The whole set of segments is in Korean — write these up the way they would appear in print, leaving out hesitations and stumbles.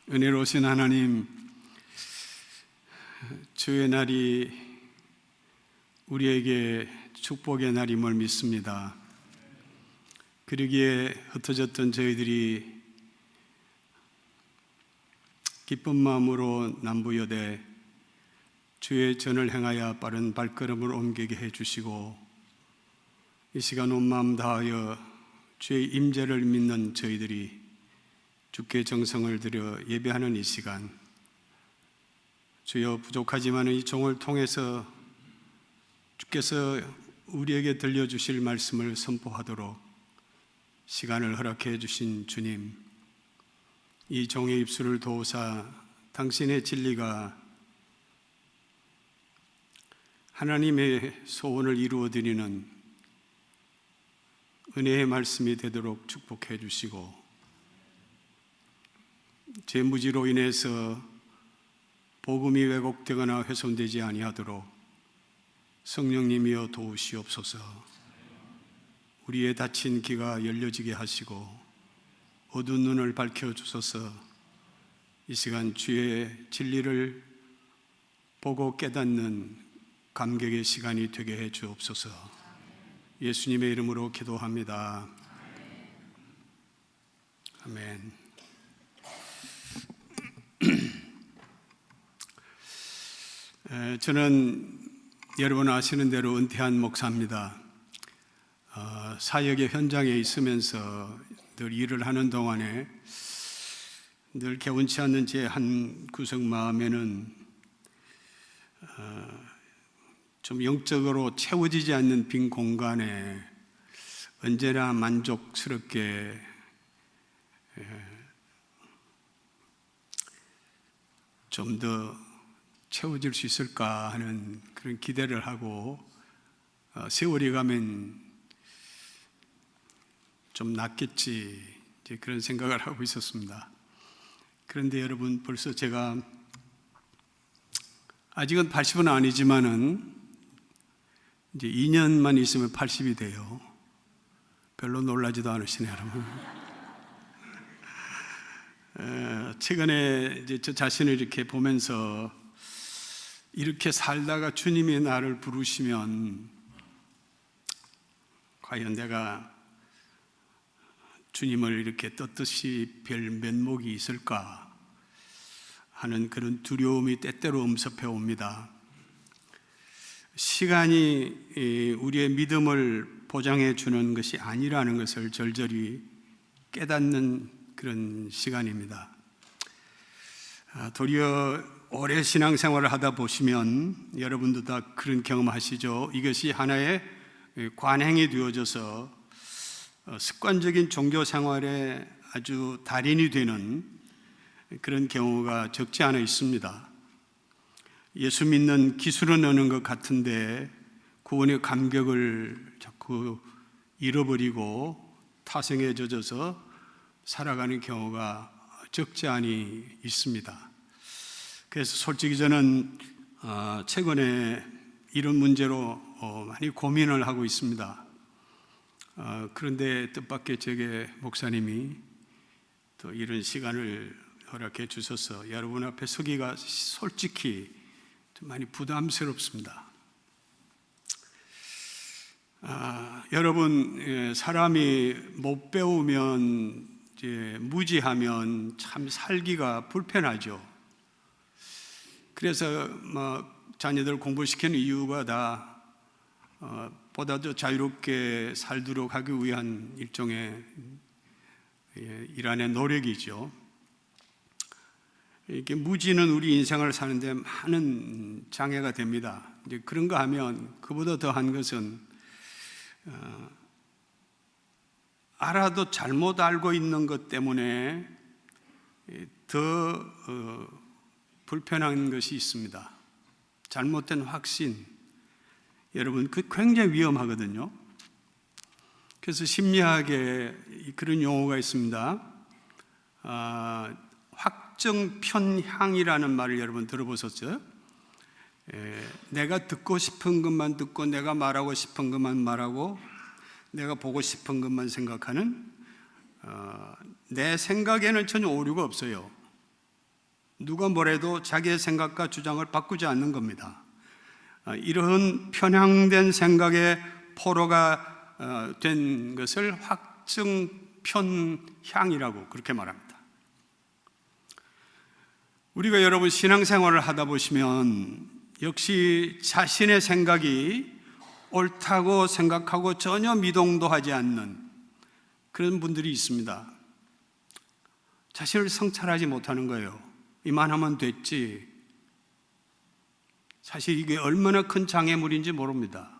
은혜로우신 하나님, 주의 날이 우리에게 축복의 날임을 믿습니다. 그러기에 흩어졌던 저희들이 기쁜 마음으로 남부여대 주의 전을 행하여 빠른 발걸음을 옮기게 해주시고, 이 시간 온 마음 다하여 주의 임재를 믿는 저희들이 주께 정성을 들여 예배하는 이 시간, 주여 부족하지만 이 종을 통해서 주께서 우리에게 들려주실 말씀을 선포하도록 시간을 허락해 주신 주님, 이 종의 입술을 도우사 당신의 진리가 하나님의 소원을 이루어드리는 은혜의 말씀이 되도록 축복해 주시고, 제 무지로 인해서 복음이 왜곡되거나 훼손되지 아니하도록 성령님이여 도우시옵소서. 우리의 닫힌 귀가 열려지게 하시고 어두운 눈을 밝혀주소서. 이 시간 주의 진리를 보고 깨닫는 감격의 시간이 되게 해 주옵소서. 예수님의 이름으로 기도합니다. 아멘. 저는 여러분 아시는 대로 은퇴한 목사입니다. 사역의 현장에 있으면서 늘 일을 하는 동안에 늘 개운치 않는 제 한 구석 마음에는 좀 영적으로 채워지지 않는 빈 공간에 언제나 만족스럽게 좀 더 채워질 수 있을까 하는 그런 기대를 하고, 세월이 가면 좀 낫겠지, 이제 그런 생각을 하고 있었습니다. 그런데 여러분, 벌써 제가 아직은 80은 아니지만은 이제 2년만 있으면 80이 돼요. 별로 놀라지도 않으시네요, 여러분. 최근에 이제 저 자신을 이렇게 보면서, 이렇게 살다가 주님이 나를 부르시면 과연 내가 주님을 이렇게 떳떳이 뵐 면목이 있을까 하는 그런 두려움이 때때로 엄습해 옵니다. 시간이 우리의 믿음을 보장해 주는 것이 아니라는 것을 절절히 깨닫는 그런 시간입니다. 도리어 오래 신앙생활을 하다 보시면 여러분도 다 그런 경험하시죠. 이것이 하나의 관행이 되어져서 습관적인 종교 생활에 아주 달인이 되는 그런 경우가 적지 않아 있습니다. 예수 믿는 기술은 어는 것 같은데 구원의 감격을 자꾸 잃어버리고 타성에 젖어서 살아가는 경우가 적지 않이 있습니다. 그래서 솔직히 저는 최근에 이런 문제로 많이 고민을 하고 있습니다. 그런데 뜻밖의 제게 목사님이 또 이런 시간을 허락해 주셔서 여러분 앞에 서기가 솔직히 좀 많이 부담스럽습니다. 여러분, 사람이 못 배우면, 이제 무지하면 참 살기가 불편하죠. 그래서 자녀들 공부시키는 이유가 다 보다 더 자유롭게 살도록 하기 위한 일종의 일환의 노력이죠. 이렇게 무지는 우리 인생을 사는데 많은 장애가 됩니다. 이제 그런가 하면 그보다 더한 것은 알아도 잘못 알고 있는 것 때문에 더 불편한 것이 있습니다. 잘못된 확신. 여러분, 그 굉장히 위험하거든요. 그래서 심리학에 그런 용어가 있습니다. 확정 편향이라는 말을 여러분 들어보셨죠? 내가 듣고 싶은 것만 듣고, 내가 말하고 싶은 것만 말하고, 내가 보고 싶은 것만 생각하는, 내 생각에는 전혀 오류가 없어요. 누가 뭐래도 자기의 생각과 주장을 바꾸지 않는 겁니다. 이런 편향된 생각의 포로가 된 것을 확증 편향이라고 그렇게 말합니다. 우리가 여러분 신앙생활을 하다 보시면 역시 자신의 생각이 옳다고 생각하고 전혀 미동도 하지 않는 그런 분들이 있습니다. 자신을 성찰하지 못하는 거예요. 이만하면 됐지. 사실 이게 얼마나 큰 장애물인지 모릅니다.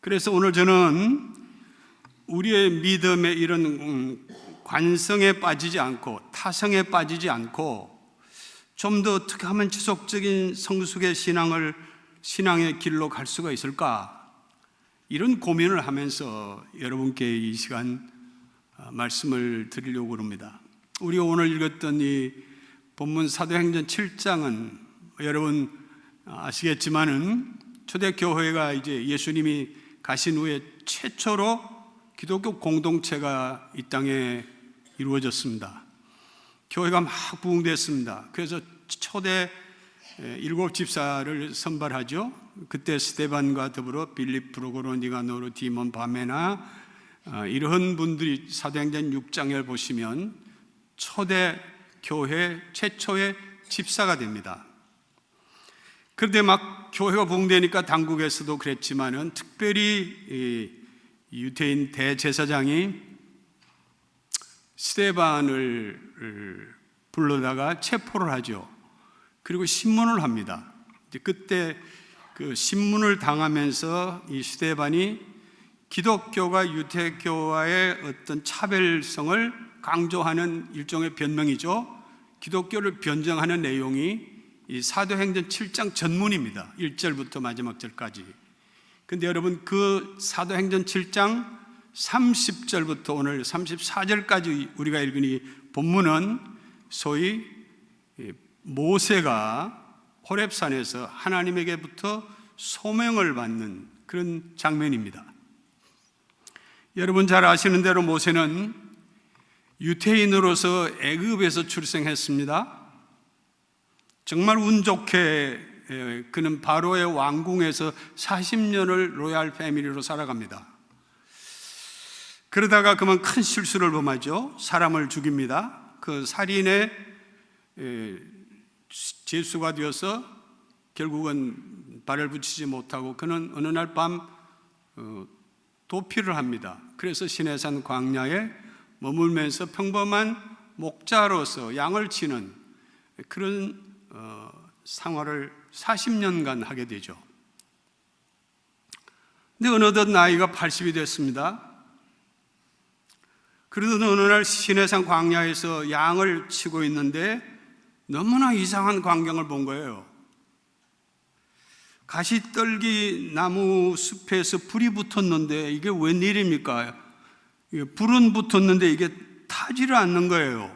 그래서 오늘 저는 우리의 믿음의 이런 관성에 빠지지 않고 타성에 빠지지 않고 좀 더 어떻게 하면 지속적인 성숙의 신앙의 길로 갈 수가 있을까? 이런 고민을 하면서 여러분께 이 시간 말씀을 드리려고 합니다. 우리가 오늘 읽었던 이 본문 사도행전 7장은 여러분 아시겠지만은 초대교회가 이제 예수님이 가신 후에 최초로 기독교 공동체가 이 땅에 이루어졌습니다. 교회가 막 부흥됐습니다. 그래서 초대 7 집사를 선발하죠. 그때 스데반과 더불어 빌립, 프로고로, 니가노르, 디몬, 바메나 이런 분들이 사도행전 6장을 보시면 초대 교회 최초의 집사가 됩니다. 그런데 막 교회가 부흥되니까 당국에서도 그랬지만은 특별히 유대인 대제사장이 스데반을 불러다가 체포를 하죠. 그리고 신문을 합니다. 그때 그 신문을 당하면서 이 스데반이 기독교가 유대교와의 어떤 차별성을 강조하는 일종의 변명이죠. 기독교를 변정하는 내용이 이 사도행전 7장 전문입니다. 1절부터 마지막 절까지. 근데 여러분 그 사도행전 7장 30절부터 오늘 34절까지 우리가 읽은 이 본문은 소위 모세가 호렙산에서 하나님에게부터 소명을 받는 그런 장면입니다. 여러분 잘 아시는 대로 모세는 유태인으로서 애굽에서 출생했습니다. 정말 운 좋게 그는 바로의 왕궁에서 40년을 로얄 패밀리로 살아갑니다. 그러다가 그만 큰 실수를 범하죠. 사람을 죽입니다. 그 살인의 죄수가 되어서 결국은 발을 붙이지 못하고 그는 어느 날 밤 도피를 합니다. 그래서 시내산 광야에 머물면서 평범한 목자로서 양을 치는 그런 생활을 40년간 하게 되죠. 근데 어느덧 나이가 80이 됐습니다. 그러던 어느 날 시내산 광야에서 양을 치고 있는데 너무나 이상한 광경을 본 거예요. 가시떨기 나무 숲에서 불이 붙었는데 이게 웬일입니까? 불은 붙었는데 이게 타지를 않는 거예요.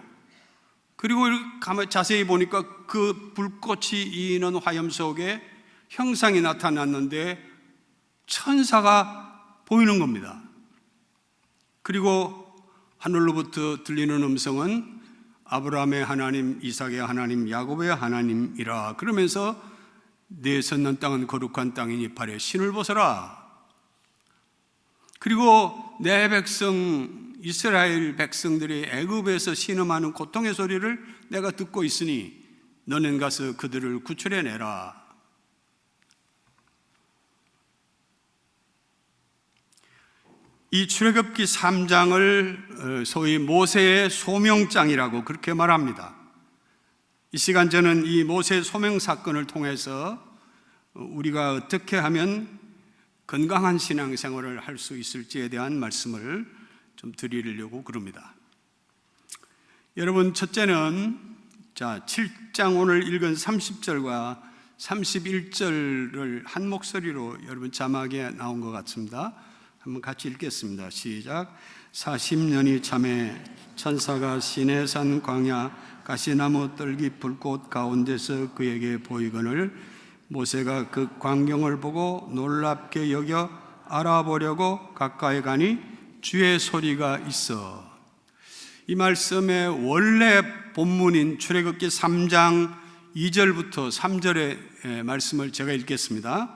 그리고 가만히 자세히 보니까 그 불꽃이 이는 화염 속에 형상이 나타났는데 천사가 보이는 겁니다. 그리고 하늘로부터 들리는 음성은 아브라함의 하나님, 이삭의 하나님, 야곱의 하나님이라. 그러면서 내 섰는 땅은 거룩한 땅이니 발에 신을 벗어라. 그리고 내 백성 이스라엘 백성들이 애굽에서 신음하는 고통의 소리를 내가 듣고 있으니 너는 가서 그들을 구출해내라. 이 출애굽기 3장을 소위 모세의 소명장이라고 그렇게 말합니다. 이 시간 저는 이 모세의 소명 사건을 통해서 우리가 어떻게 하면 건강한 신앙생활을 할 수 있을지에 대한 말씀을 좀 드리려고 그럽니다. 여러분, 첫째는 7장 오늘 읽은 30절과 31절을 한 목소리로 여러분 자막에 나온 것 같습니다. 한번 같이 읽겠습니다. 시작. 40년이 참에 천사가 시내산 광야 가시나무 떨기 불꽃 가운데서 그에게 보이거늘 모세가 그 광경을 보고 놀랍게 여겨 알아보려고 가까이 가니 주의 소리가 있어. 이 말씀의 원래 본문인 출애굽기 3장 2절부터 3절의 말씀을 제가 읽겠습니다.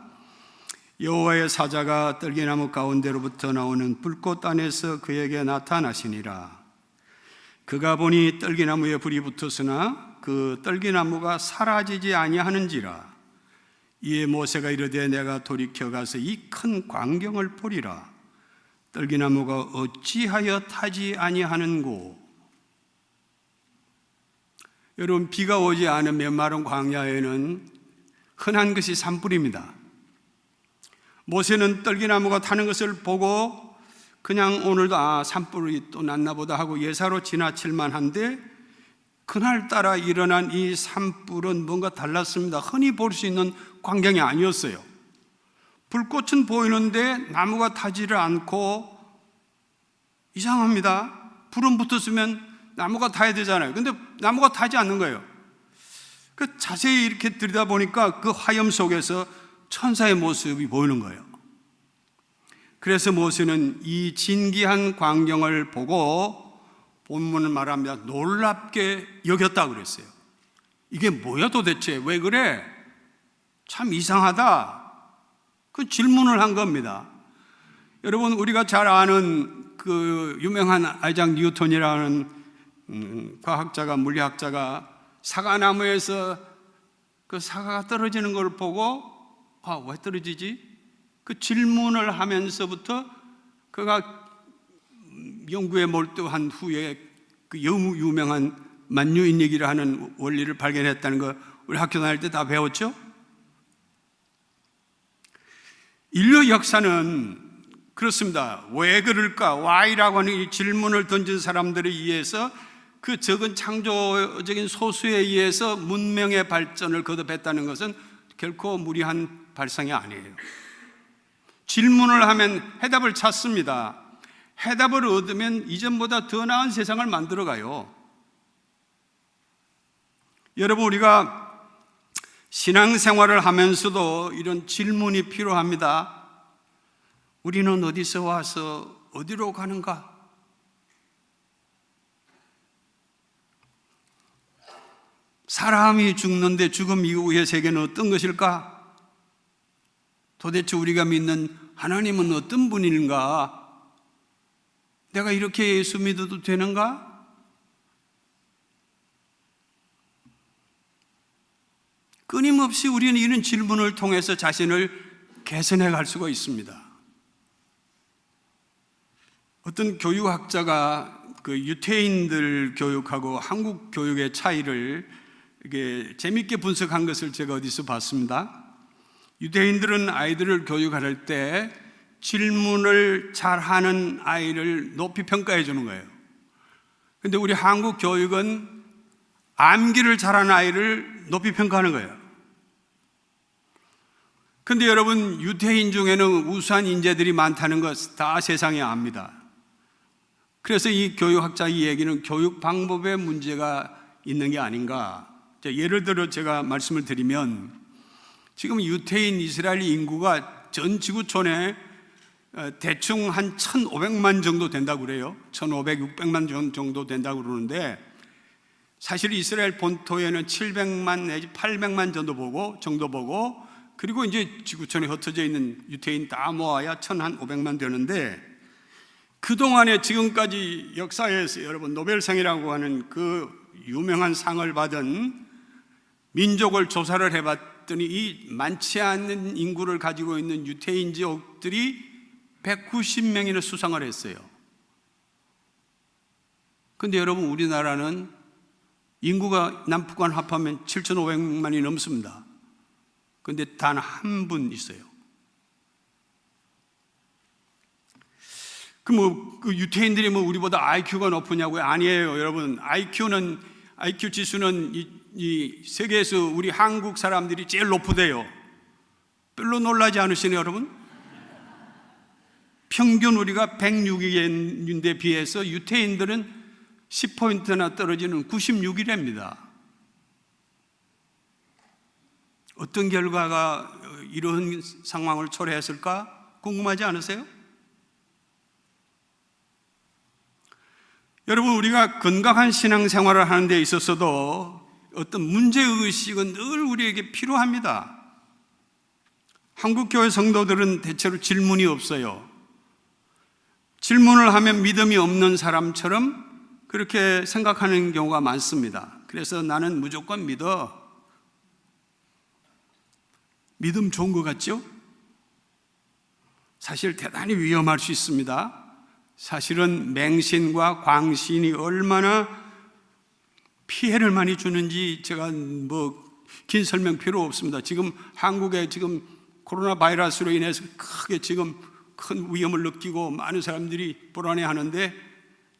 여호와의 사자가 떨기나무 가운데로부터 나오는 불꽃 안에서 그에게 나타나시니라. 그가 보니 떨기나무에 불이 붙었으나 그 떨기나무가 사라지지 아니하는지라. 이에 모세가 이르되 내가 돌이켜 가서 이 큰 광경을 보리라. 떨기나무가 어찌하여 타지 아니하는고. 여러분, 비가 오지 않으면 마른 광야에는 흔한 것이 산불입니다. 모세는 떨기나무가 타는 것을 보고 그냥 오늘도 산불이 또 났나 보다 하고 예사로 지나칠만 한데, 그날따라 일어난 이 산불은 뭔가 달랐습니다. 흔히 볼 수 있는 광경이 아니었어요. 불꽃은 보이는데 나무가 타지를 않고, 이상합니다. 불은 붙었으면 나무가 타야 되잖아요. 근데 나무가 타지 않는 거예요. 자세히 이렇게 들여다보니까 그 화염 속에서 천사의 모습이 보이는 거예요. 그래서 모세는 이 진기한 광경을 보고 본문을 말합니다. 놀랍게 여겼다고 그랬어요. 이게 뭐야 도대체? 왜 그래? 참 이상하다. 그 질문을 한 겁니다. 여러분, 우리가 잘 아는 그 유명한 아이작 뉴턴이라는 과학자가, 물리학자가 사과나무에서 그 사과가 떨어지는 걸 보고 왜 떨어지지? 그 질문을 하면서부터 그가 연구에 몰두한 후에 그 유명한 만유인력이라 하는 원리를 발견했다는 거 우리 학교 다닐 때 다 배웠죠? 인류 역사는 그렇습니다. 왜 그럴까? Why라고 하는 이 질문을 던진 사람들에 의해서, 그 적은 창조적인 소수에 의해서 문명의 발전을 거듭했다는 것은 결코 무리한 발상이 아니에요. 질문을 하면 해답을 찾습니다. 해답을 얻으면 이전보다 더 나은 세상을 만들어가요. 여러분, 우리가 신앙생활을 하면서도 이런 질문이 필요합니다. 우리는 어디서 와서 어디로 가는가? 사람이 죽는데 죽음 이후의 세계는 어떤 것일까? 도대체 우리가 믿는 하나님은 어떤 분인가? 내가 이렇게 예수 믿어도 되는가? 끊임없이 우리는 이런 질문을 통해서 자신을 개선해 갈 수가 있습니다. 어떤 교육학자가 그 유태인들 교육하고 한국 교육의 차이를 이게 재밌게 분석한 것을 제가 어디서 봤습니다. 유대인들은 아이들을 교육할 때 질문을 잘하는 아이를 높이 평가해 주는 거예요. 그런데 우리 한국 교육은 암기를 잘하는 아이를 높이 평가하는 거예요. 그런데 여러분, 유대인 중에는 우수한 인재들이 많다는 것 다 세상에 압니다. 그래서 이 교육학자 이 얘기는 교육 방법에 문제가 있는 게 아닌가. 예를 들어 제가 말씀을 드리면, 지금 유태인 이스라엘 인구가 전 지구촌에 대충 한 1,500만 정도 된다고 그래요. 1,500, 600만 정도 된다고 그러는데, 사실 이스라엘 본토에는 700만 내지 800만 정도 보고, 그리고 이제 지구촌에 흩어져 있는 유태인 다 모아야 1,500만 되는데, 그동안에 지금까지 역사에서 여러분 노벨상이라고 하는 그 유명한 상을 받은 민족을 조사를 해봤더니 이 많지 않은 인구를 가지고 있는 유태인 지역들이 190명이나 수상을 했어요. 그런데 여러분, 우리나라는 인구가 남북한 합하면 7,500만이 넘습니다. 그런데 단 한 분 있어요. 그 유태인들이 우리보다 IQ가 높으냐고요? 아니에요, 여러분. IQ 지수는 이 세계에서 우리 한국 사람들이 제일 높으대요. 별로 놀라지 않으시네요, 여러분? 평균 우리가 106인데 비해서 유태인들은 10포인트나 떨어지는 96이랍니다. 어떤 결과가 이런 상황을 초래했을까 궁금하지 않으세요? 여러분, 우리가 건강한 신앙생활을 하는 데 있어서도 어떤 문제의식은 늘 우리에게 필요합니다. 한국교회 성도들은 대체로 질문이 없어요. 질문을 하면 믿음이 없는 사람처럼 그렇게 생각하는 경우가 많습니다. 그래서 나는 무조건 믿어. 믿음 좋은 것 같죠? 사실 대단히 위험할 수 있습니다. 사실은 맹신과 광신이 얼마나 피해를 많이 주는지 제가 긴 설명 필요 없습니다. 지금 한국에 지금 코로나 바이러스로 인해서 크게 지금 큰 위험을 느끼고 많은 사람들이 불안해하는데,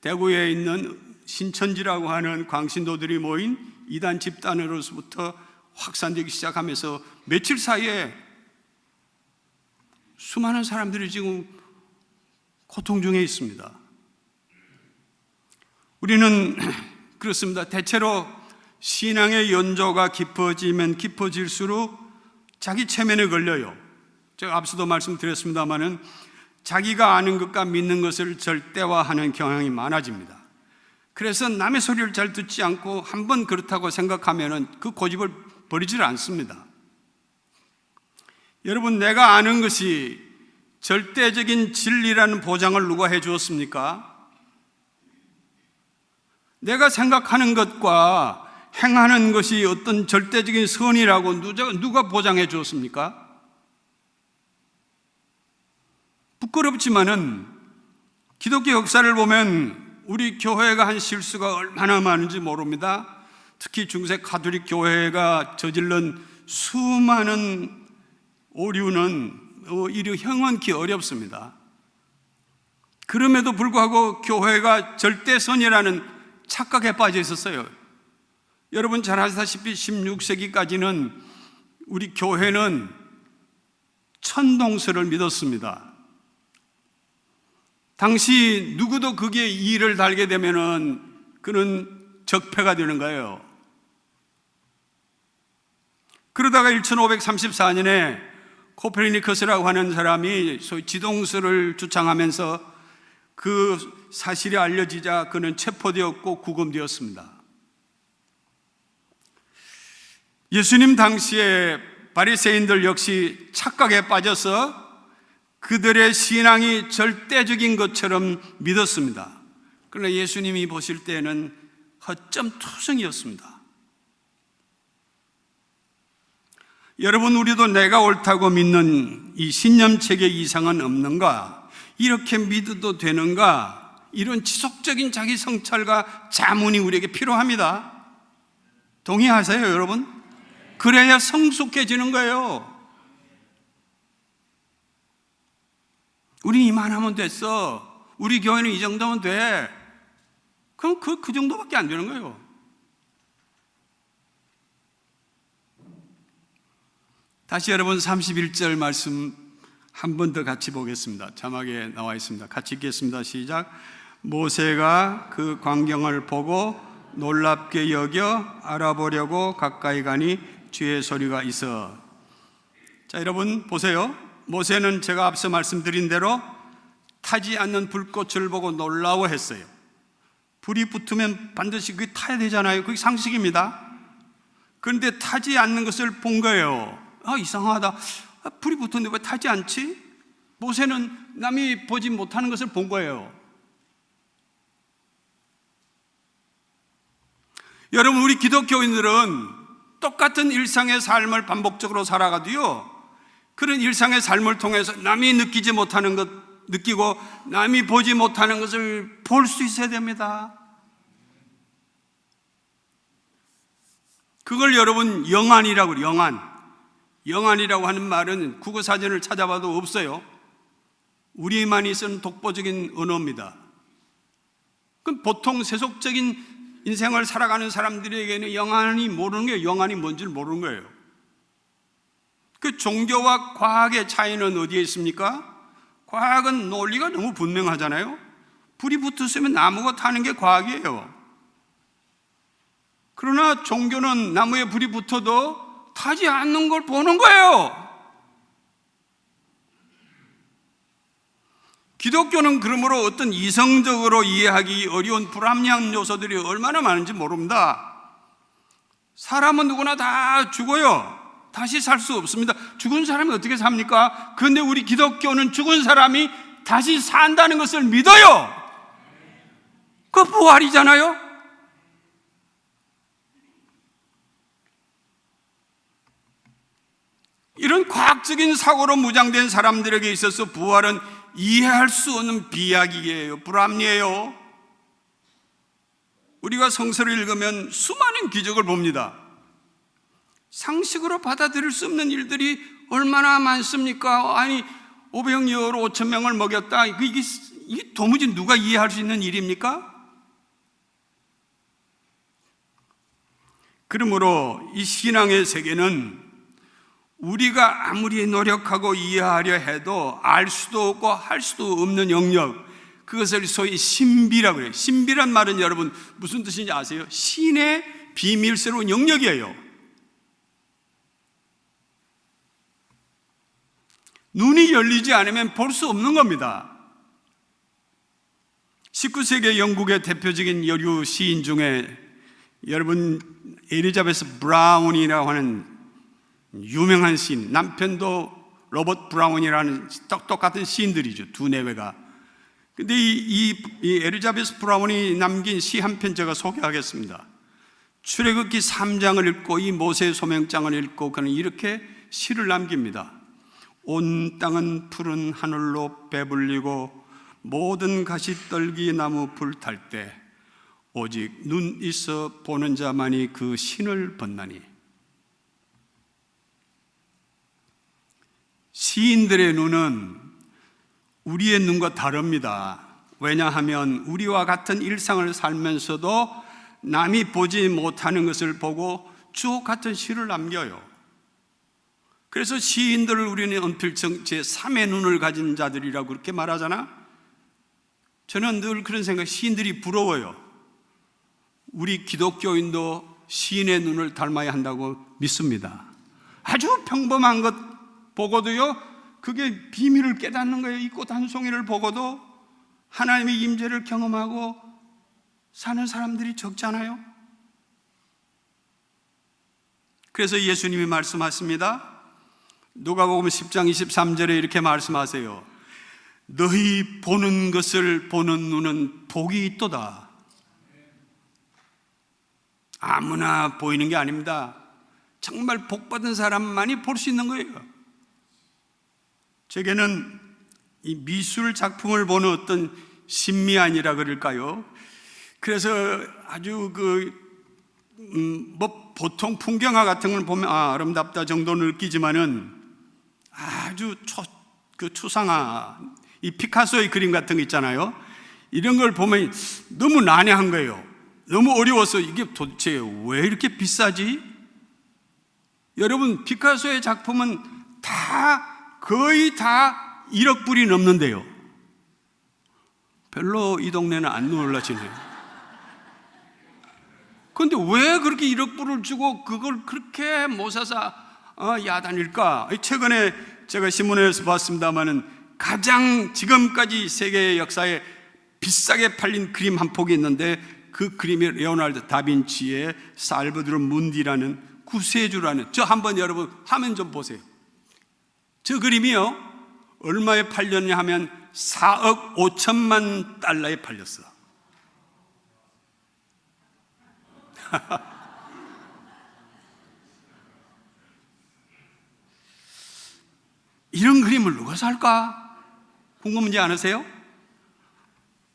대구에 있는 신천지라고 하는 광신도들이 모인 이단 집단으로부터 확산되기 시작하면서 며칠 사이에 수많은 사람들이 지금 고통 중에 있습니다. 우리는 그렇습니다. 대체로 신앙의 연조가 깊어지면 깊어질수록 자기 체면에 걸려요. 제가 앞서도 말씀드렸습니다마는 자기가 아는 것과 믿는 것을 절대화하는 경향이 많아집니다. 그래서 남의 소리를 잘 듣지 않고 한번 그렇다고 생각하면 그 고집을 버리질 않습니다. 여러분, 내가 아는 것이 절대적인 진리라는 보장을 누가 해 주었습니까? 내가 생각하는 것과 행하는 것이 어떤 절대적인 선이라고 누가 보장해 주었습니까? 부끄럽지만은 기독교 역사를 보면 우리 교회가 한 실수가 얼마나 많은지 모릅니다. 특히 중세 가톨릭 교회가 저질른 수많은 오류는 이루 형언기 어렵습니다. 그럼에도 불구하고 교회가 절대선이라는 착각에 빠져 있었어요. 여러분 잘 아시다시피 16세기까지는 우리 교회는 천동설을 믿었습니다. 당시 누구도 거기에 이의를 달게 되면은 그는 적폐가 되는 거예요. 그러다가 1534년에 코페르니쿠스라고 하는 사람이 소위 지동설을 주창하면서 그 사실이 알려지자 그는 체포되었고 구금되었습니다. 예수님 당시에 바리새인들 역시 착각에 빠져서 그들의 신앙이 절대적인 것처럼 믿었습니다. 그러나 예수님이 보실 때는 허점투성이었습니다. 여러분, 우리도 내가 옳다고 믿는 이 신념체계 이상은 없는가? 이렇게 믿어도 되는가? 이런 지속적인 자기 성찰과 자문이 우리에게 필요합니다. 동의하세요, 여러분? 그래야 성숙해지는 거예요. 우리 이만하면 됐어. 우리 교회는 이 정도면 돼. 그럼 그 정도밖에 안 되는 거예요. 다시 여러분 31절 말씀 한 번 더 같이 보겠습니다. 자막에 나와 있습니다. 같이 읽겠습니다. 시작. 모세가 그 광경을 보고 놀랍게 여겨 알아보려고 가까이 가니 주의 소리가 있어. 자, 여러분 보세요. 모세는 제가 앞서 말씀드린 대로 타지 않는 불꽃을 보고 놀라워했어요. 불이 붙으면 반드시 그게 타야 되잖아요. 그게 상식입니다. 그런데 타지 않는 것을 본 거예요. 이상하다. 불이 붙었는데 왜 타지 않지? 모세는 남이 보지 못하는 것을 본 거예요. 여러분, 우리 기독교인들은 똑같은 일상의 삶을 반복적으로 살아가도요, 그런 일상의 삶을 통해서 남이 느끼지 못하는 것 느끼고 남이 보지 못하는 것을 볼 수 있어야 됩니다. 그걸 여러분 영안이라고 그래요. 영안이라고 하는 말은 국어사전을 찾아봐도 없어요. 우리만이 쓰는 독보적인 언어입니다. 그럼 보통 세속적인 인생을 살아가는 사람들에게는 영안이 모르는 거예요. 영안이 뭔지를 모르는 거예요. 그 종교와 과학의 차이는 어디에 있습니까? 과학은 논리가 너무 분명하잖아요. 불이 붙었으면 나무가 타는 게 과학이에요. 그러나 종교는 나무에 불이 붙어도 타지 않는 걸 보는 거예요. 기독교는 그러므로 어떤 이성적으로 이해하기 어려운 불합리한 요소들이 얼마나 많은지 모릅니다. 사람은 누구나 다 죽어요. 다시 살 수 없습니다. 죽은 사람이 어떻게 삽니까? 그런데 우리 기독교는 죽은 사람이 다시 산다는 것을 믿어요. 그 부활이잖아요. 이런 과학적인 사고로 무장된 사람들에게 있어서 부활은 이해할 수 없는 비약이에요. 불합리해요. 우리가 성서를 읽으면 수많은 기적을 봅니다. 상식으로 받아들일 수 없는 일들이 얼마나 많습니까? 아니 500여로 5,000명을 먹였다. 이게 도무지 누가 이해할 수 있는 일입니까? 그러므로 이 신앙의 세계는 우리가 아무리 노력하고 이해하려 해도 알 수도 없고 할 수도 없는 영역, 그것을 소위 신비라고 해요. 신비란 말은 여러분 무슨 뜻인지 아세요? 신의 비밀스러운 영역이에요. 눈이 열리지 않으면 볼 수 없는 겁니다. 19세기 영국의 대표적인 여류 시인 중에 여러분 엘리자베스 브라운이라고 하는 유명한 시인, 남편도 로버트 브라운이라는 똑같은 시인들이죠. 두 내외가. 근데 이 엘리자베스 브라운이 남긴 시 한 편 제가 소개하겠습니다. 출애굽기 3장을 읽고 이 모세의 소명장을 읽고 그는 이렇게 시를 남깁니다. 온 땅은 푸른 하늘로 배불리고 모든 가시떨기 나무 불탈 때 오직 눈 있어 보는 자만이 그 신을 벗나니. 시인들의 눈은 우리의 눈과 다릅니다. 왜냐하면 우리와 같은 일상을 살면서도 남이 보지 못하는 것을 보고 주옥 같은 시를 남겨요. 그래서 시인들을 우리는 언필청 제3의 눈을 가진 자들이라고 그렇게 말하잖아. 저는 늘 그런 생각, 시인들이 부러워요. 우리 기독교인도 시인의 눈을 닮아야 한다고 믿습니다. 아주 평범한 것 보고도요, 그게 비밀을 깨닫는 거예요. 이 꽃 한 송이를 보고도 하나님의 임재를 경험하고 사는 사람들이 적잖아요. 그래서 예수님이 말씀하십니다. 누가복음 10장 23절에 이렇게 말씀하세요. 너희 보는 것을 보는 눈은 복이 있도다. 아무나 보이는 게 아닙니다. 정말 복받은 사람만이 볼 수 있는 거예요. 제게는 이 미술 작품을 보는 어떤 신미안이라 그럴까요? 그래서 아주 보통 풍경화 같은 걸 보면 아름답다 정도는 느끼지만은 아주 추상화, 이 피카소의 그림 같은 거 있잖아요. 이런 걸 보면 너무 난해한 거예요. 너무 어려워서 이게 도대체 왜 이렇게 비싸지? 여러분, 피카소의 작품은 거의 다 1억 불이 넘는데요. 별로 이 동네는 안 놀라시네요. 그런데 왜 그렇게 1억 불을 주고 그걸 그렇게 못 사서 야단일까? 최근에 제가 신문에서 봤습니다마는 가장 지금까지 세계 역사에 비싸게 팔린 그림 한 폭이 있는데 그 그림이 레오나르도 다빈치의 살바도르 문디라는 구세주라는, 저 한번 여러분 화면 좀 보세요. 저 그림이요, 얼마에 팔렸냐 하면 4억 5천만 달러에 팔렸어. 이런 그림을 누가 살까? 궁금하지 않으세요?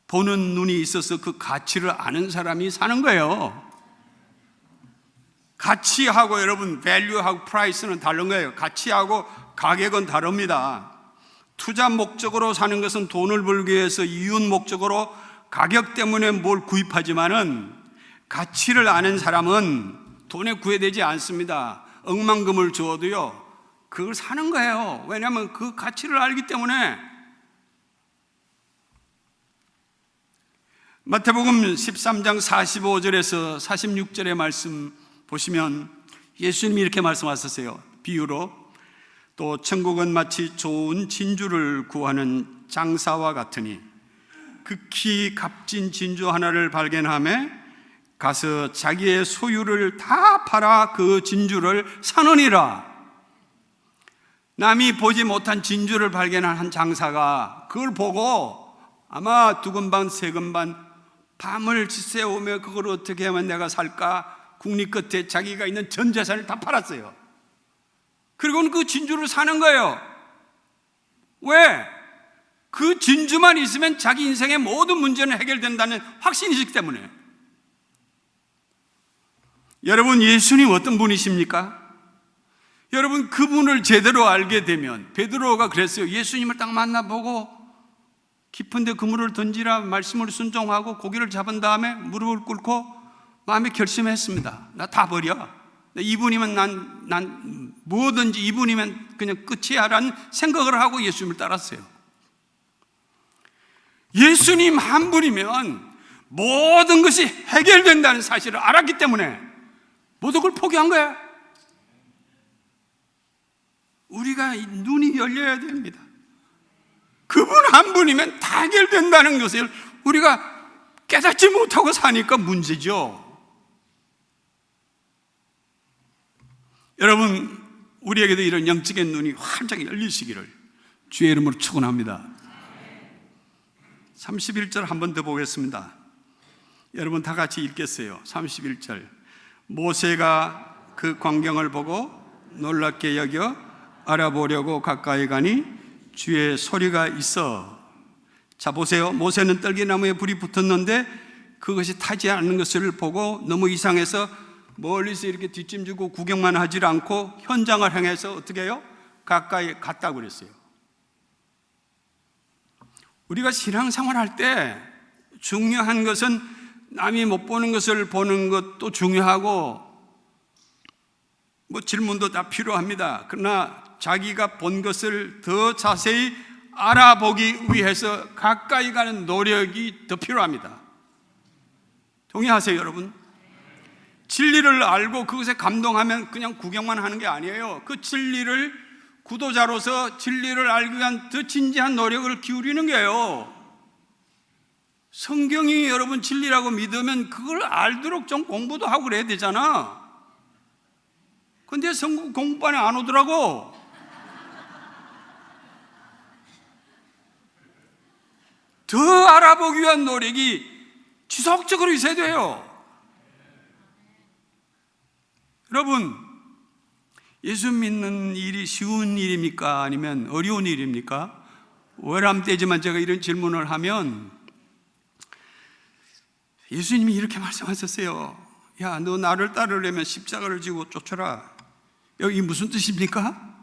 보는 눈이 있어서 그 가치를 아는 사람이 사는 거예요. 가치하고 여러분 value하고 price는 다른 거예요. 가치하고 가격은 다릅니다. 투자 목적으로 사는 것은 돈을 벌기 위해서 이윤 목적으로 가격 때문에 뭘 구입하지만은 가치를 아는 사람은 돈에 구애되지 않습니다. 억만금을 주어도요, 그걸 사는 거예요. 왜냐하면 그 가치를 알기 때문에. 마태복음 13장 45절에서 46절의 말씀 보시면 예수님이 이렇게 말씀하셨어요. 비유로, 또 천국은 마치 좋은 진주를 구하는 장사와 같으니 극히 값진 진주 하나를 발견하며 가서 자기의 소유를 다 팔아 그 진주를 사느니라. 남이 보지 못한 진주를 발견한 한 장사가 그걸 보고 아마 두근반 세근반 밤을 지새우며 그걸 어떻게 하면 내가 살까 국리 끝에 자기가 있는 전 재산을 다 팔았어요. 그리고는 그 진주를 사는 거예요. 왜? 그 진주만 있으면 자기 인생의 모든 문제는 해결된다는 확신이기 때문에. 여러분, 예수님 어떤 분이십니까? 여러분, 그분을 제대로 알게 되면, 베드로가 그랬어요. 예수님을 딱 만나보고 깊은데 그물을 던지라 말씀을 순종하고 고기를 잡은 다음에 무릎을 꿇고 마음에 결심했습니다. 나 다 버려. 이분이면 난 뭐든지 이분이면 그냥 끝이야 라는 생각을 하고 예수님을 따랐어요. 예수님 한 분이면 모든 것이 해결된다는 사실을 알았기 때문에 모든 걸 포기한 거야. 우리가 눈이 열려야 됩니다. 그분 한 분이면 다 해결된다는 것을 우리가 깨닫지 못하고 사니까 문제죠. 여러분, 우리에게도 이런 영적인 눈이 활짝 열리시기를 주의 이름으로 축원합니다. 31절 한 번 더 보겠습니다. 여러분 다 같이 읽겠어요. 31절. 모세가 그 광경을 보고 놀랍게 여겨 알아보려고 가까이 가니 주의 소리가 있어. 자, 보세요. 모세는 떨기나무에 불이 붙었는데 그것이 타지 않는 것을 보고 너무 이상해서 멀리서 이렇게 뒷짐지고 구경만 하지 않고 현장을 향해서 어떻게 해요? 가까이 갔다고 그랬어요. 우리가 신앙생활 할 때 중요한 것은 남이 못 보는 것을 보는 것도 중요하고 질문도 다 필요합니다. 그러나 자기가 본 것을 더 자세히 알아보기 위해서 가까이 가는 노력이 더 필요합니다. 동의하세요, 여러분? 진리를 알고 그것에 감동하면 그냥 구경만 하는 게 아니에요. 그 진리를 구도자로서 진리를 알기 위한 더 진지한 노력을 기울이는 거예요. 성경이 여러분 진리라고 믿으면 그걸 알도록 좀 공부도 하고 그래야 되잖아. 근데 성경 공부반에 안 오더라고. 더 알아보기 위한 노력이 지속적으로 있어야 돼요. 여러분, 예수 믿는 일이 쉬운 일입니까? 아니면 어려운 일입니까? 월암때지만 제가 이런 질문을 하면 예수님이 이렇게 말씀하셨어요. 야, 너 나를 따르려면 십자가를 지고 쫓아라. 여기 무슨 뜻입니까?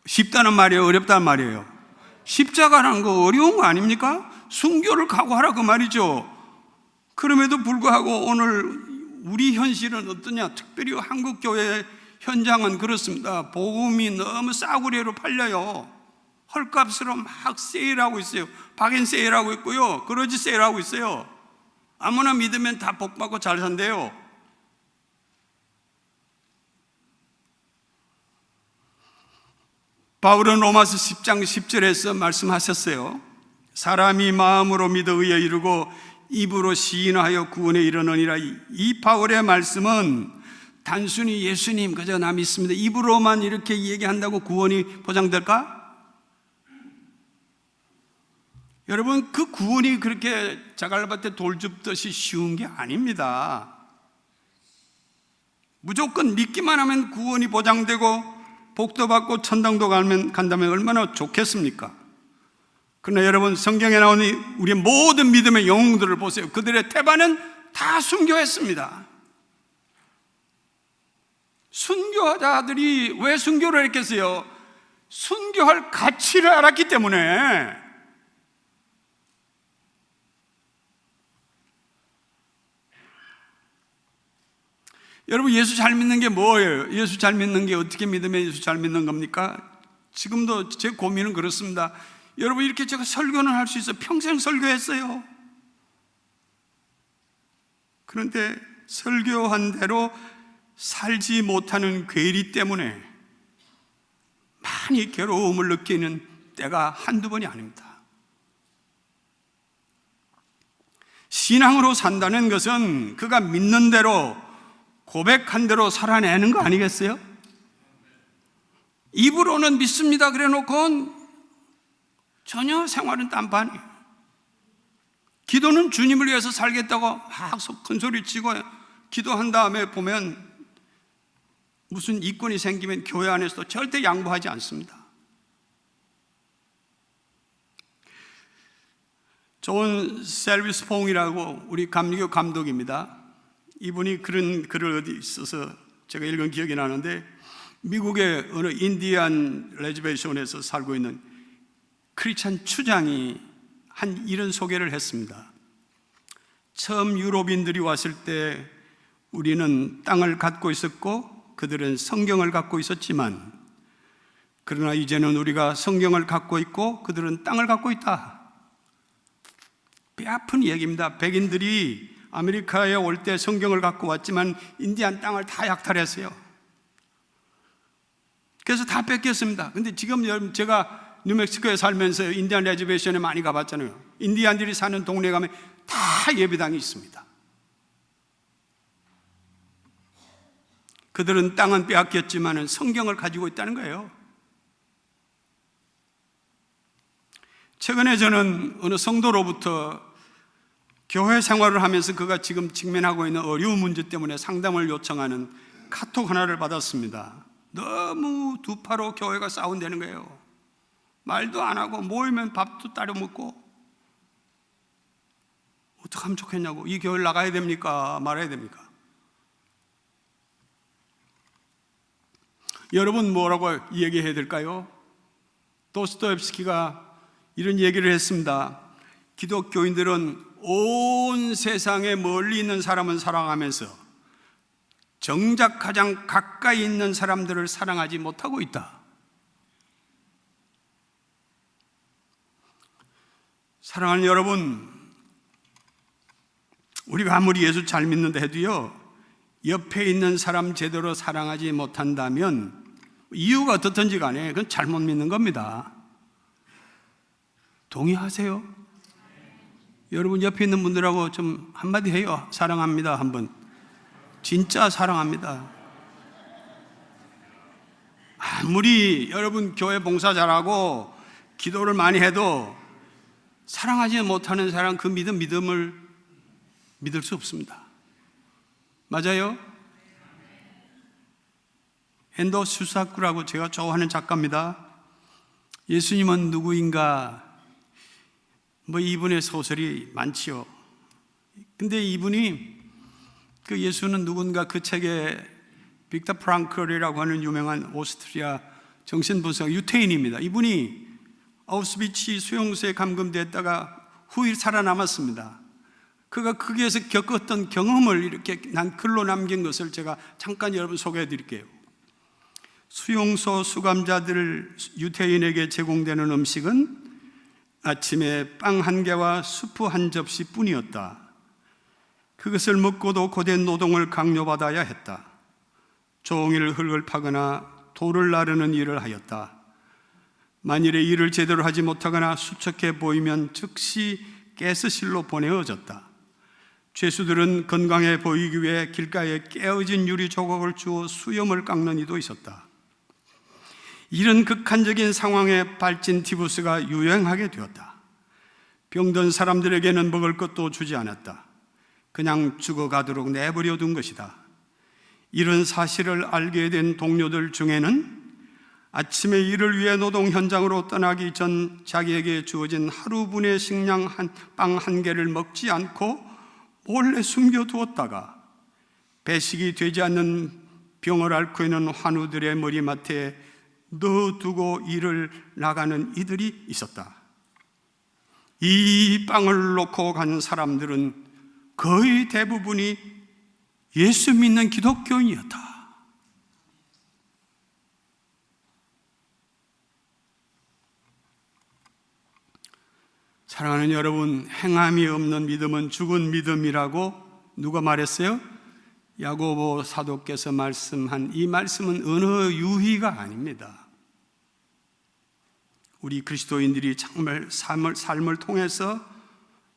쉽다는 말이에요? 어렵다는 말이에요? 십자가라는 거 어려운 거 아닙니까? 순교를 각오하라 그 말이죠. 그럼에도 불구하고 오늘 우리 현실은 어떠냐? 특별히 한국 교회의 현장은 그렇습니다. 복음이 너무 싸구려로 팔려요. 헐값으로 막 세일하고 있어요. 박앤 세일하고 있고요, 그러지 세일하고 있어요. 아무나 믿으면 다 복받고 잘 산대요. 바울은 로마서 10장 10절에서 말씀하셨어요. 사람이 마음으로 믿어 의에 이르고 입으로 시인하여 구원에 이르느니라. 이 바울의 말씀은 단순히 예수님 그저 나 믿습니다 입으로만 이렇게 얘기한다고 구원이 보장될까? 여러분, 그 구원이 그렇게 자갈밭에 돌 줍듯이 쉬운 게 아닙니다. 무조건 믿기만 하면 구원이 보장되고 복도 받고 천당도 간다면 얼마나 좋겠습니까? 그러나 여러분, 성경에 나오는 우리의 모든 믿음의 영웅들을 보세요. 그들의 태반은 다 순교했습니다. 순교자들이 왜 순교를 했겠어요? 순교할 가치를 알았기 때문에. 여러분, 예수 잘 믿는 게 뭐예요? 예수 잘 믿는 게 어떻게 믿으면 예수 잘 믿는 겁니까? 지금도 제 고민은 그렇습니다. 여러분, 이렇게 제가 설교는 할 수 있어요. 평생 설교했어요. 그런데 설교한 대로 살지 못하는 괴리 때문에 많이 괴로움을 느끼는 때가 한두 번이 아닙니다. 신앙으로 산다는 것은 그가 믿는 대로 고백한 대로 살아내는 거 아니겠어요? 입으로는 믿습니다 그래 놓고 전혀 생활은 딴판이에요. 기도는 주님을 위해서 살겠다고 막 큰소리 치고 기도한 다음에 보면 무슨 이권이 생기면 교회 안에서도 절대 양보하지 않습니다. 존 셀비스 퐁이라고 우리 감리교 감독입니다. 이분이 그런 글을 어디 있어서 제가 읽은 기억이 나는데, 미국의 어느 인디안 레저베이션에서 살고 있는 크리스찬 추장이 한 이런 소개를 했습니다. 처음 유럽인들이 왔을 때 우리는 땅을 갖고 있었고 그들은 성경을 갖고 있었지만, 그러나 이제는 우리가 성경을 갖고 있고 그들은 땅을 갖고 있다. 배 아픈 얘기입니다. 백인들이 아메리카에 올 때 성경을 갖고 왔지만 인디안 땅을 다 약탈했어요. 그래서 다 뺏겼습니다. 근데 지금 여러분, 제가 뉴멕시코에 살면서 인디안 레저베이션에 많이 가봤잖아요. 인디안들이 사는 동네에 가면 다 예배당이 있습니다. 그들은 땅은 빼앗겼지만 성경을 가지고 있다는 거예요. 최근에 저는 어느 성도로부터 교회 생활을 하면서 그가 지금 직면하고 있는 어려운 문제 때문에 상담을 요청하는 카톡 하나를 받았습니다. 너무 두 팔로 교회가 싸운다는 거예요. 말도 안 하고 모이면 밥도 따로 먹고, 어떻게 하면 좋겠냐고. 이 교회를 나가야 됩니까? 말아야 됩니까? 여러분 뭐라고 얘기해야 될까요? 도스토옙스키가 이런 얘기를 했습니다. 기독교인들은 온 세상에 멀리 있는 사람은 사랑하면서 정작 가장 가까이 있는 사람들을 사랑하지 못하고 있다. 사랑하는 여러분, 우리가 아무리 예수 잘 믿는다 해도요, 옆에 있는 사람 제대로 사랑하지 못한다면 이유가 어떻든지 간에 그건 잘못 믿는 겁니다. 동의하세요? 여러분 옆에 있는 분들하고 좀 한마디 해요. 사랑합니다 한번. 진짜 사랑합니다. 아무리 여러분 교회 봉사 잘하고 기도를 많이 해도 사랑하지 못하는 사람, 그 믿음을 믿을 수 없습니다. 맞아요? 엔더 수사쿠라고 제가 좋아하는 작가입니다. 예수님은 누구인가? 이분의 소설이 많지요. 근데 이분이 그 예수는 누군가 그 책에 빅터 프랑클이라고 하는 유명한 오스트리아 정신분석 유태인입니다. 이분이 아우슈비츠 수용소에 감금됐다가 후일 살아남았습니다. 그가 거기에서 겪었던 경험을 이렇게 난 글로 남긴 것을 제가 잠깐 여러분 소개해 드릴게요. 수용소 수감자들 유태인에게 제공되는 음식은 아침에 빵 한 개와 수프 한 접시 뿐이었다. 그것을 먹고도 고된 노동을 강요받아야 했다. 종일 흙을 파거나 돌을 나르는 일을 하였다. 만일에 일을 제대로 하지 못하거나 수척해 보이면 즉시 가스실로 보내어졌다. 죄수들은 건강해 보이기 위해 길가에 깨어진 유리 조각을 주어 수염을 깎는 이도 있었다. 이런 극한적인 상황에 발진 티부스가 유행하게 되었다. 병든 사람들에게는 먹을 것도 주지 않았다. 그냥 죽어가도록 내버려 둔 것이다. 이런 사실을 알게 된 동료들 중에는 아침에 일을 위해 노동 현장으로 떠나기 전 자기에게 주어진 하루분의 식량 빵 한 개를 먹지 않고 몰래 숨겨두었다가 배식이 되지 않는 병을 앓고 있는 환우들의 머리맡에 넣어두고 일을 나가는 이들이 있었다. 이 빵을 놓고 간 사람들은 거의 대부분이 예수 믿는 기독교인이었다. 사랑하는 여러분, 행함이 없는 믿음은 죽은 믿음이라고 누가 말했어요? 야고보 사도께서 말씀한 이 말씀은 어느 유희가 아닙니다. 우리 그리스도인들이 정말 삶을 통해서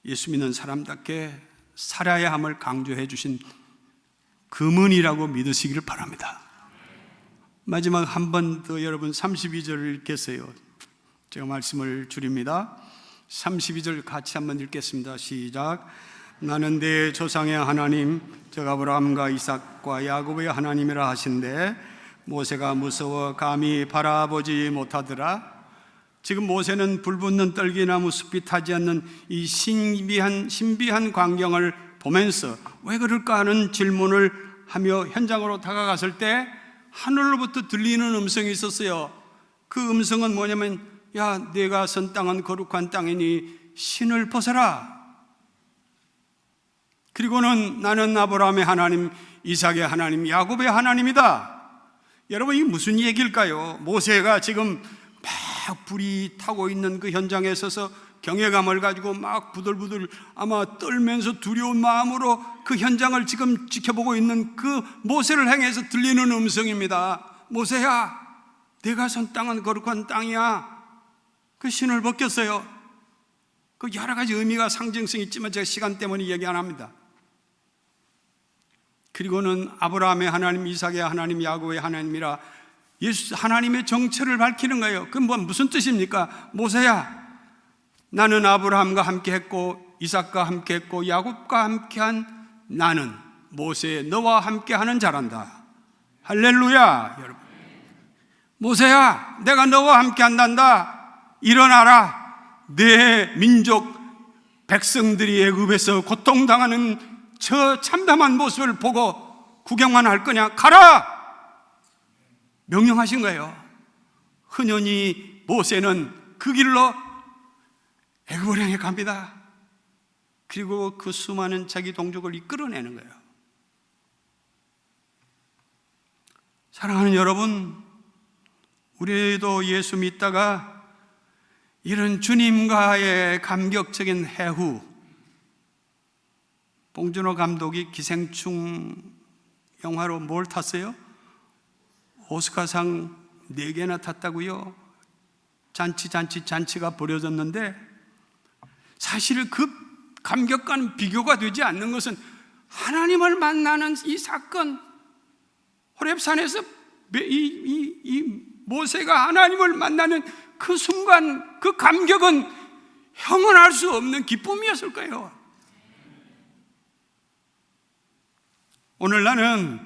예수 믿는 사람답게 살아야 함을 강조해 주신 금은이라고 믿으시기를 바랍니다. 마지막 한 번 더 여러분 32절을 읽겠어요. 제가 말씀을 줄입니다. 32절 같이 한번 읽겠습니다. 시작. 나는 내 조상의 하나님 즉 아브라함과 이삭과 야곱의 하나님이라 하신대 모세가 무서워 감히 바라보지 못하더라. 지금 모세는 불붙는 떨기나무 숲이 타지 않는 이 신비한 광경을 보면서 왜 그럴까 하는 질문을 하며 현장으로 다가갔을 때 하늘로부터 들리는 음성이 있었어요. 그 음성은 뭐냐면 야, 내가 선 땅은 거룩한 땅이니 신을 벗어라. 그리고는 나는 아브라함의 하나님, 이삭의 하나님, 야곱의 하나님이다. 여러분 이게 무슨 얘기일까요? 모세가 지금 막 불이 타고 있는 그 현장에 서서 경외감을 가지고 막 부들부들 아마 떨면서 두려운 마음으로 그 현장을 지금 지켜보고 있는 그 모세를 향해서 들리는 음성입니다. 모세야, 내가 선 땅은 거룩한 땅이야. 그 신을 벗겼어요. 그 여러 가지 의미가 상징성이 있지만 제가 시간 때문에 얘기 안 합니다. 그리고는 아브라함의 하나님, 이삭의 하나님, 야곱의 하나님이라 예수 하나님의 정체를 밝히는 거예요. 그건 무슨 뜻입니까? 모세야, 나는 아브라함과 함께 했고 이삭과 함께 했고 야곱과 함께한 나는 모세 너와 함께하는 자란다. 할렐루야. 여러분, 모세야, 내가 너와 함께한단다. 일어나라. 내 민족 백성들이 애굽에서 고통당하는 저 참담한 모습을 보고 구경만 할 거냐? 가라! 명령하신 거예요. 흔연히 모세는 그 길로 애굽을 향해 갑니다. 그리고 그 수많은 자기 동족을 이끌어내는 거예요. 사랑하는 여러분, 우리도 예수 믿다가 이런 주님과의 감격적인 해후, 봉준호 감독이 기생충 영화로 뭘 탔어요? 오스카상 4개나 탔다고요? 잔치가 벌어졌는데 사실 그 감격과는 비교가 되지 않는 것은 하나님을 만나는 이 사건, 호렙산에서 이 모세가 하나님을 만나는 그 순간, 그 감격은 형언할 수 없는 기쁨이었을 거예요. 오늘 나는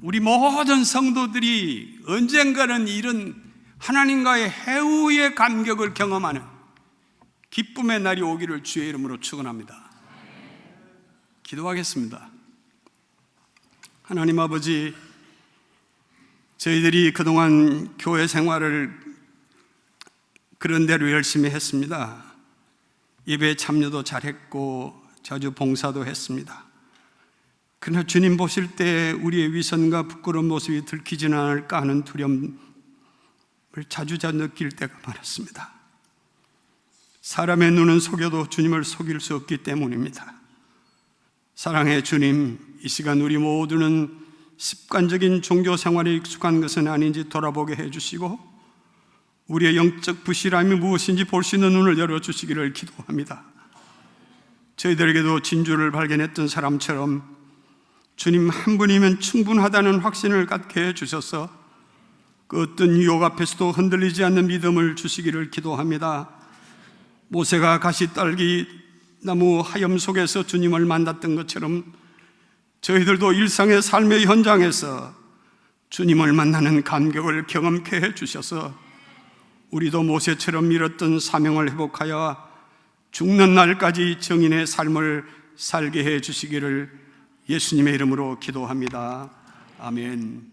우리 모든 성도들이 언젠가는 이런 하나님과의 해후의 감격을 경험하는 기쁨의 날이 오기를 주의 이름으로 축원합니다. 기도하겠습니다. 하나님 아버지, 저희들이 그동안 교회 생활을 그런 대로 열심히 했습니다. 예배 참여도 잘했고 자주 봉사도 했습니다. 그러나 주님 보실 때 우리의 위선과 부끄러운 모습이 들키지는 않을까 하는 두려움을 자주 느낄 때가 많았습니다. 사람의 눈은 속여도 주님을 속일 수 없기 때문입니다. 사랑의 주님, 이 시간 우리 모두는 습관적인 종교 생활에 익숙한 것은 아닌지 돌아보게 해주시고 우리의 영적 부실함이 무엇인지 볼 수 있는 눈을 열어주시기를 기도합니다. 저희들에게도 진주를 발견했던 사람처럼 주님 한 분이면 충분하다는 확신을 갖게 해주셔서 그 어떤 유혹 앞에서도 흔들리지 않는 믿음을 주시기를 기도합니다. 모세가 가시떨기 나무 하염 속에서 주님을 만났던 것처럼 저희들도 일상의 삶의 현장에서 주님을 만나는 감격을 경험케 해주셔서 우리도 모세처럼 미뤘던 사명을 회복하여 죽는 날까지 정인의 삶을 살게 해주시기를 예수님의 이름으로 기도합니다. 아멘.